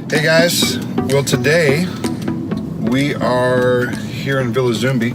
Hey guys, well today we are here in Vila Zumbi.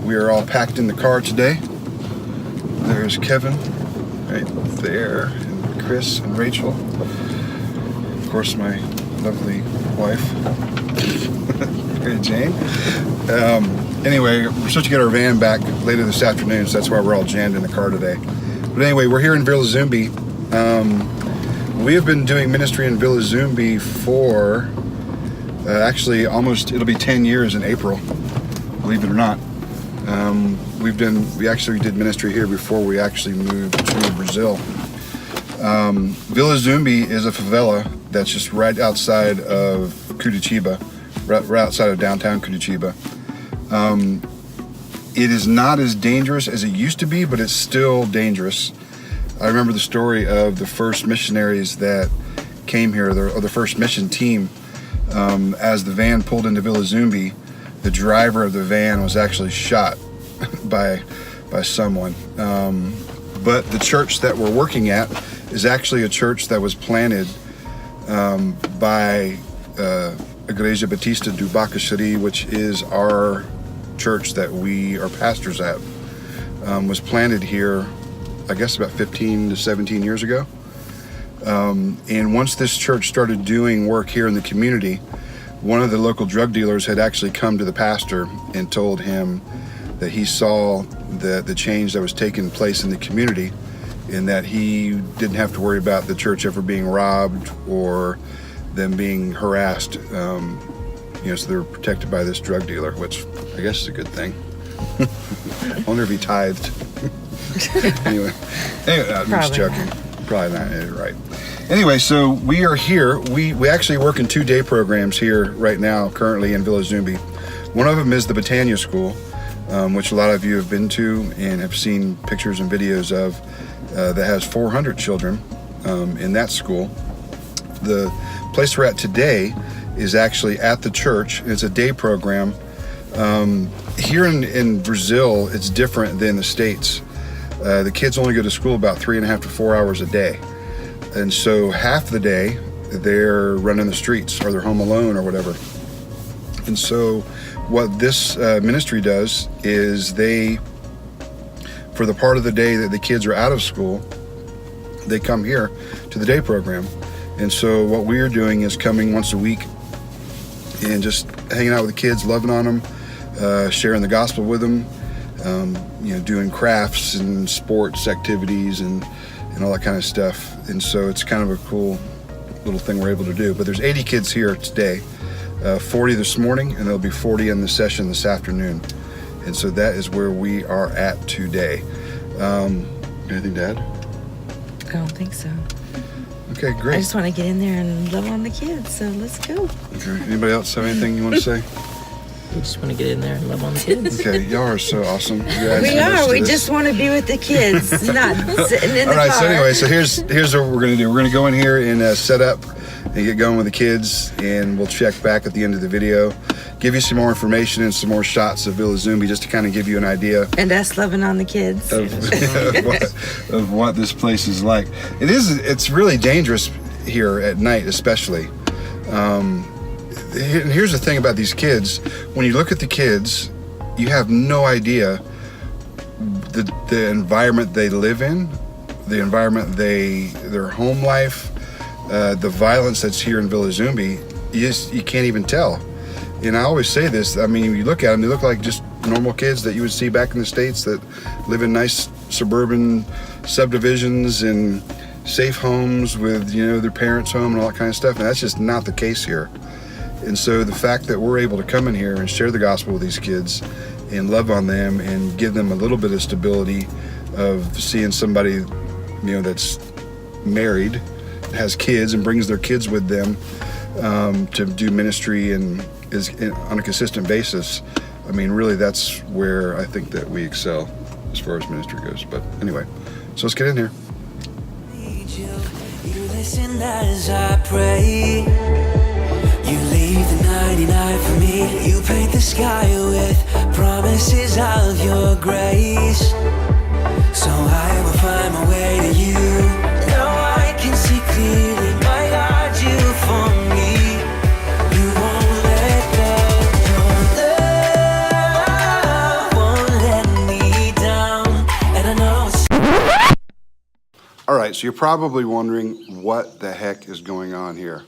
We are all packed in the car today. There's Kevin right there, and Chris and Rachel. Of course, my lovely wife, Mary Jane. Anyway, we're supposed to get our van back later this afternoon, so that's why we're all jammed in the car today. But anyway, we're here in Vila Zumbi. We have been doing ministry in Vila Zumbi for actually almost, it'll be 10 years in April, believe it or not. We actually did ministry here before we actually moved to Brazil. Vila Zumbi is a favela that's just right outside of Curitiba, right outside of downtown Curitiba. It is not as dangerous as it used to be, but it's still dangerous. I remember the story of the first missionaries that came here, or the first mission team. As the van pulled into Vila Zumbi, the driver of the van was actually shot by someone. But the church that we're working at is actually a church that was planted by Igreja Batista do Bacaxiri, which is our church that we are pastors at. Was planted here, I guess about 15 to 17 years ago. And once this church started doing work here in the community, one of the local drug dealers had actually come to the pastor and told him that he saw the change that was taking place in the community, and that he didn't have to worry about the church ever being robbed or them being harassed. So they were protected by this drug dealer, which I guess is a good thing. I wonder if he tithed. anyway, I'm just joking. Probably not. You're right. Anyway, so we are here. We actually work in 2 day programs here right now, currently in Vila Zumbi. One of them is the Botania School, which a lot of you have been to and have seen pictures and videos of, that has 400 children in that school. The place we're at today is actually at the church. It's a day program. Here in Brazil, it's different than the States. The kids only go to school about 3.5 to 4 hours a day. And so half the day they're running the streets, or they're home alone or whatever. And so what this ministry does is for the part of the day that the kids are out of school, they come here to the day program. And so what we are doing is coming once a week and just hanging out with the kids, loving on them, sharing the gospel with them, doing crafts and sports activities and all that kind of stuff. And so it's kind of a cool little thing we're able to do. But there's 80 kids here today, 40 this morning, and there'll be 40 in the session this afternoon. And so that is where we are at today. Anything to add? I don't think so. Okay, great. I just want to get in there and love on the kids, so let's go. Okay. Anybody else have anything you want to say? We just want to get in there and love on the kids. Okay, y'all are so awesome. We are. We just want to be with the kids, not sitting in the car. All right, so anyway, here's what we're going to do. We're going to go in here and set up and get going with the kids, and we'll check back at the end of the video, give you some more information and some more shots of Vila Zumbi, just to kind of give you an idea. And us loving on the kids. Of what this place is like. It's really dangerous here at night, especially. Here's the thing about these kids. When you look at the kids, you have no idea the environment they live in, the environment their home life, the violence that's here in Vila Zumbi. You can't even tell. And I always say this, I mean, you look at them, they look like just normal kids that you would see back in the States that live in nice suburban subdivisions and safe homes with, their parents' home and all that kind of stuff. And that's just not the case here. And so the fact that we're able to come in here and share the gospel with these kids and love on them and give them a little bit of stability of seeing somebody, that's married, has kids and brings their kids with them to do ministry and is on a consistent basis. I mean, really, that's where I think that we excel as far as ministry goes. But anyway, so let's get in here. You listen as I pray. You leave the 99 for me. You paint the sky with promise. so you're probably wondering what the heck is going on here.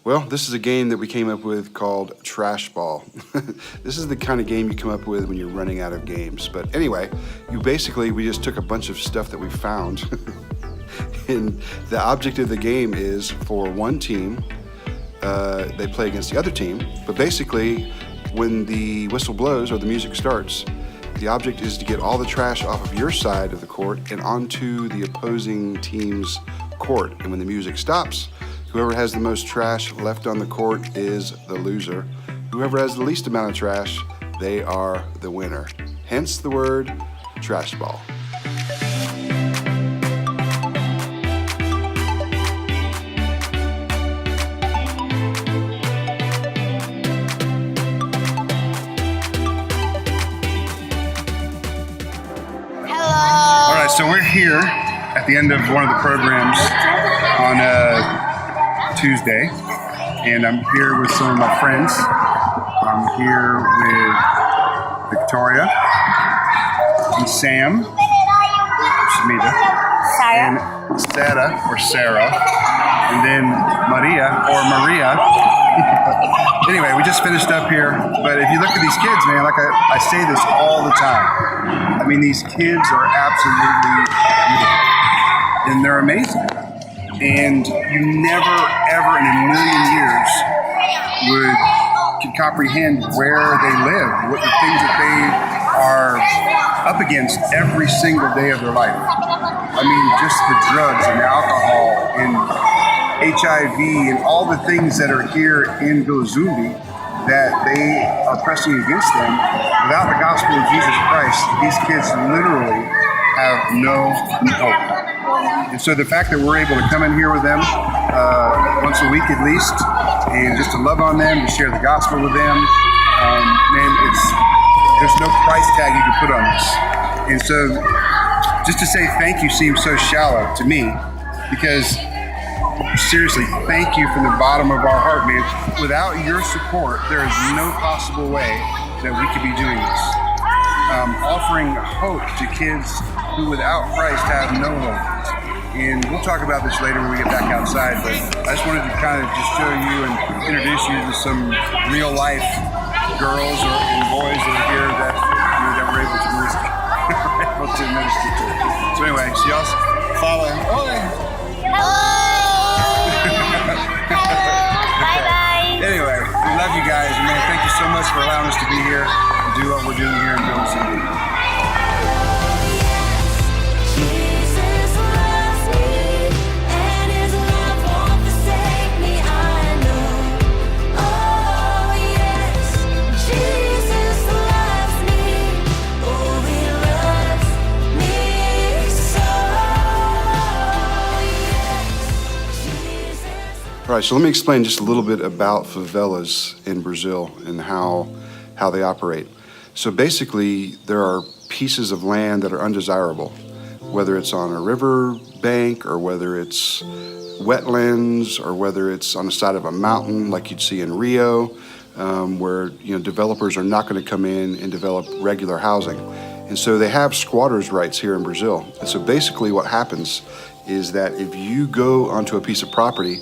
Well, this is a game that we came up with called Trash Ball. This is the kind of game you come up with when you're running out of games. But anyway, we just took a bunch of stuff that we found. And the object of the game is for one team, they play against the other team. But basically, when the whistle blows or the music starts, the object is to get all the trash off of your side of the court and onto the opposing team's court. And when the music stops, whoever has the most trash left on the court is the loser. Whoever has the least amount of trash, they are the winner. Hence the word trash ball. All right, so we're here at the end of one of the programs on Tuesday, and I'm here with some of my friends. I'm here with Victoria and Sam, Shamita, and Sarah, and then Maria. Anyway, we just finished up here, but if you look at these kids, man, like I say this all the time. I mean, these kids are absolutely beautiful, and they're amazing. And you never, ever in a million years could comprehend where they live, what the things that they are up against every single day of their life. I mean, just the drugs and the alcohol and HIV and all the things that are here in Vila Zumbi that they are pressing against them. Without the gospel of Jesus Christ, these kids literally have no hope. And so the fact that we're able to come in here with them once a week at least, and just to love on them, to share the gospel with them, man, there's no price tag you can put on this. And so just to say thank you seems so shallow to me, because seriously, thank you from the bottom of our heart, man. Without your support, there is no possible way that we could be doing this. Offering hope to kids who without Christ have no hope. And we'll talk about this later when we get back outside, but I just wanted to kind of just show you and introduce you to some real life girls and boys that are here that we're able to minister to. So anyway, so y'all follow. Bye-bye. Anyway, we love you guys, and man, thank you so much for allowing us to be here and do what we're doing here in Vila Zumbi. All right, so let me explain just a little bit about favelas in Brazil and how they operate. So basically, there are pieces of land that are undesirable, whether it's on a river bank or whether it's wetlands or whether it's on the side of a mountain like you'd see in Rio, where developers are not going to come in and develop regular housing. And so they have squatters' rights here in Brazil. And so basically what happens is that if you go onto a piece of property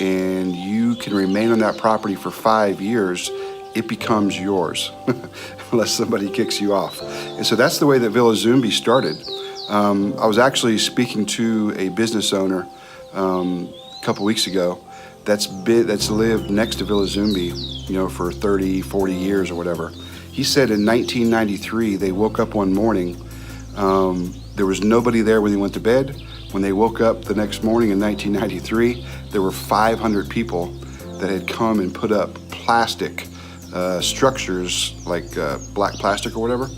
and you can remain on that property for 5 years, it becomes yours, unless somebody kicks you off. And so that's the way that Vila Zumbi started. I was actually speaking to a business owner a couple weeks ago that's lived next to Vila Zumbi, for 30, 40 years or whatever. He said in 1993, they woke up one morning, there was nobody there when they went to bed. When they woke up the next morning in 1993, there were 500 people that had come and put up plastic structures, like black plastic or whatever,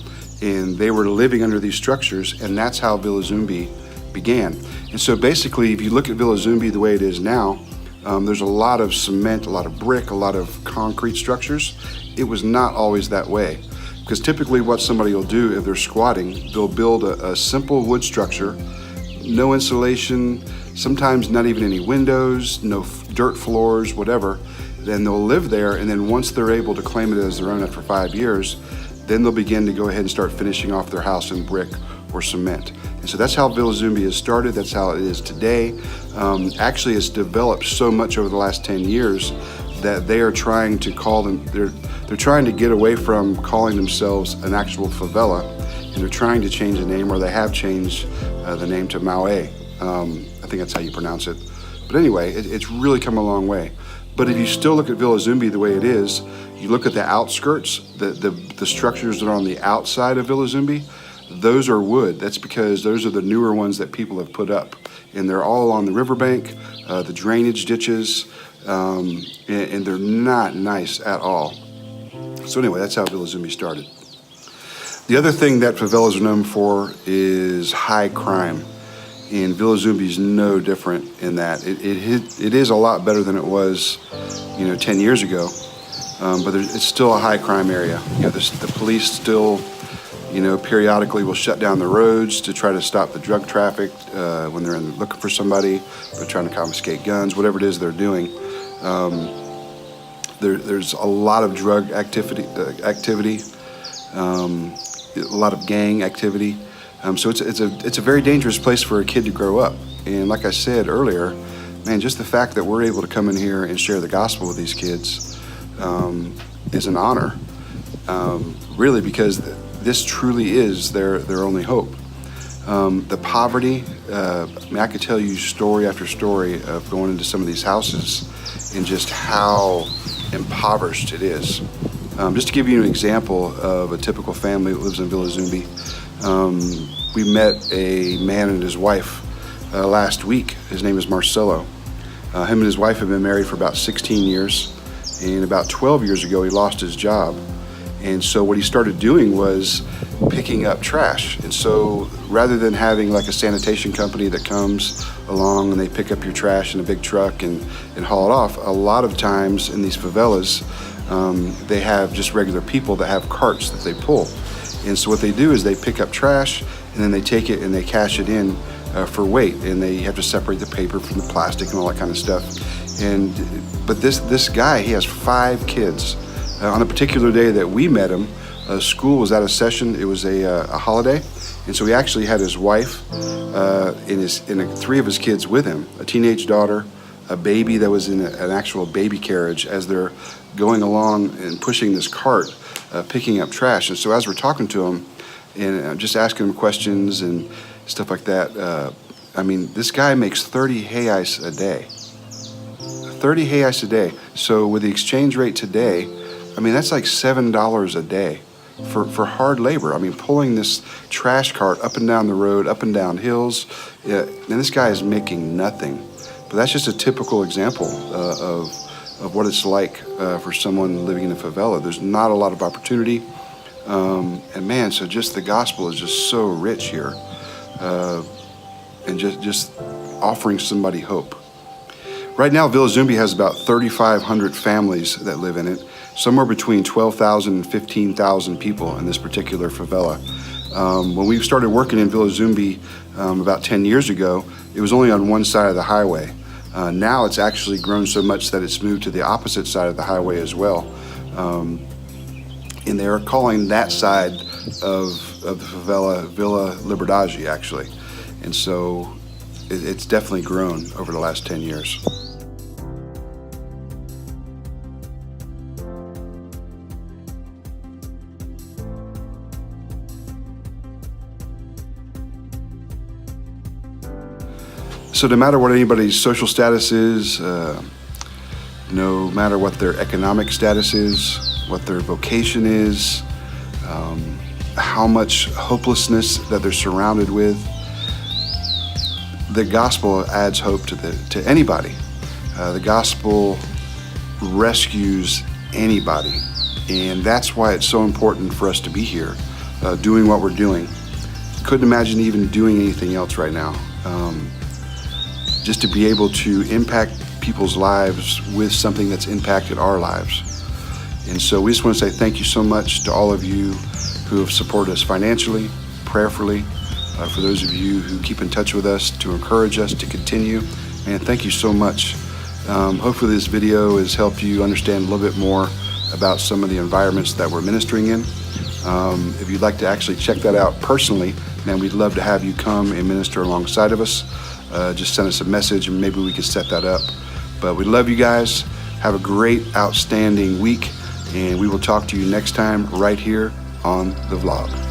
and they were living under these structures, and that's how Vila Zumbi began. And so basically, if you look at Vila Zumbi the way it is now, there's a lot of cement, a lot of brick, a lot of concrete structures. It was not always that way, because typically what somebody will do if they're squatting, they'll build a simple wood structure, no insulation, sometimes not even any windows, no dirt floors, whatever. Then they'll live there, and then once they're able to claim it as their own after 5 years, then they'll begin to go ahead and start finishing off their house in brick or cement. And so that's how Vila Zumbi has started. That's how it is today. Actually, it's developed so much over the last 10 years that they are trying to call them, they're trying to get away from calling themselves an actual favela, and they're trying to change the name, or they have changed the name to Maui. I think that's how you pronounce it. But anyway, it's really come a long way. But if you still look at Vila Zumbi the way it is, you look at the outskirts, the structures that are on the outside of Vila Zumbi, those are wood. That's because those are the newer ones that people have put up. And they're all along the riverbank, the drainage ditches, and they're not nice at all. So anyway, that's how Vila Zumbi started. The other thing that favelas are known for is high crime. And Vila Zumbi is no different in that. It is a lot better than it was, 10 years ago. But it's still a high crime area. The police still, periodically will shut down the roads to try to stop the drug traffic when they're looking for somebody. They're trying to confiscate guns, whatever it is they're doing. There's a lot of drug activity, a lot of gang activity. So it's a very dangerous place for a kid to grow up. And like I said earlier, man, just the fact that we're able to come in here and share the gospel with these kids is an honor, really, because this truly is their only hope. The poverty, I could tell you story after story of going into some of these houses and just how impoverished it is. Just to give you an example of a typical family that lives in Vila Zumbi, we met a man and his wife last week. His name is Marcelo. Him and his wife have been married for about 16 years, and about 12 years ago he lost his job. And so what he started doing was picking up trash. And so rather than having like a sanitation company that comes along and they pick up your trash in a big truck and haul it off, a lot of times in these favelas, they have just regular people that have carts that they pull. And so what they do is they pick up trash and then they take it and they cash it in for weight, and they have to separate the paper from the plastic and all that kind of stuff. But this guy, he has 5 kids. On a particular day that we met him, school was out of session. It was a holiday, and so he actually had his wife and 3 of his kids with him, a teenage daughter, a baby that was in an actual baby carriage as they're going along and pushing this cart, picking up trash. And so as we're talking to him and just asking him questions and stuff like that, this guy makes 30 reais a day. 30 reais a day. So with the exchange rate today, that's like $7 a day for hard labor. Pulling this trash cart up and down the road, up and down hills, and this guy is making nothing. But that's just a typical example of what it's like for someone living in a favela. There's not a lot of opportunity. So just the gospel is just so rich here. And just offering somebody hope. Right now, Vila Zumbi has about 3,500 families that live in it, somewhere between 12,000 and 15,000 people in this particular favela. When we started working in Vila Zumbi about 10 years ago, it was only on one side of the highway. Now it's actually grown so much that it's moved to the opposite side of the highway as well. And they're calling that side of the favela Vila Liberdade, actually. And so it's definitely grown over the last 10 years. So no matter what anybody's social status is, no matter what their economic status is, what their vocation is, how much hopelessness that they're surrounded with, the gospel adds hope to anybody. The gospel rescues anybody, and that's why it's so important for us to be here, doing what we're doing. Couldn't imagine even doing anything else right now. Just to be able to impact people's lives with something that's impacted our lives. And so we just want to say thank you so much to all of you who have supported us financially, prayerfully, for those of you who keep in touch with us to encourage us to continue. Man, thank you so much. Hopefully this video has helped you understand a little bit more about some of the environments that we're ministering in. If you'd like to actually check that out personally, man, we'd love to have you come and minister alongside of us. Just send us a message and maybe we could set that up. But we love you guys. Have a great, outstanding week, and we will talk to you next time right here on the vlog.